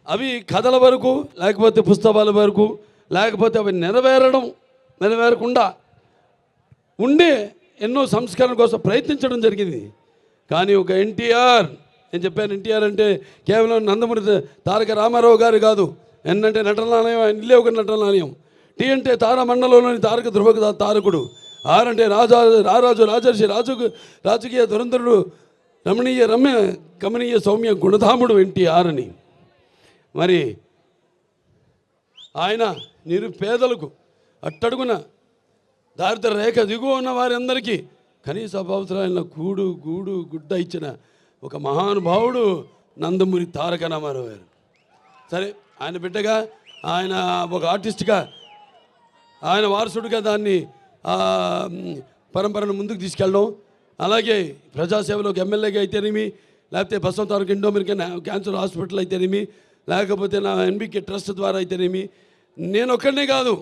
అవి కథల వరకు, లేకపోతే పుస్తకాల వరకు, లేకపోతే అవి నెరవేరకుండా ఉండే ఎన్నో సంస్కరణ కోసం ప్రయత్నించడం జరిగింది. కానీ ఒక ఎన్టీఆర్, నేను చెప్పాను ఎన్టీఆర్ అంటే కేవలం నందమూరి తారక రామారావు గారు కాదు. ఎన్ అంటే నటనాలయం, ఆయన ఇల్లే ఒక నటనాలయం. టీ అంటే తారమండలంలోని తారక ధ్రువ తారకుడు. ఆర్ అంటే రారాజు రాజర్షి రాజకీయ దురంధరుడు, కమనీయ సౌమ్య గుణధాముడు ఎన్టీఆర్ అని. మరి ఆయన నిరుపేదలకు, అట్టడుగున దారిద్ర రేఖ దిగువ ఉన్న వారందరికీ కనీస అవసరాలైన గూడు గుడ్డ ఇచ్చిన ఒక మహానుభావుడు నందమూరి తారక రామారావు గారు. సరే, ఆయన బిడ్డగా, ఆయన ఒక ఆర్టిస్ట్గా, ఆయన వారసుడిగా దాన్ని పరంపరను ముందుకు తీసుకెళ్ళడం, అలాగే ప్రజాసేవలోకి ఎమ్మెల్యేగా అయితేనేమి, లేకపోతే బసవంతారక ఇండో అమెరికన్ క్యాన్సర్ హాస్పిటల్ అయితేనేమి, లేకపోతే నా ఎన్బికే ట్రస్ట్ ద్వారా అయితేనేమి, నేను ఒక్కడనే కాదు,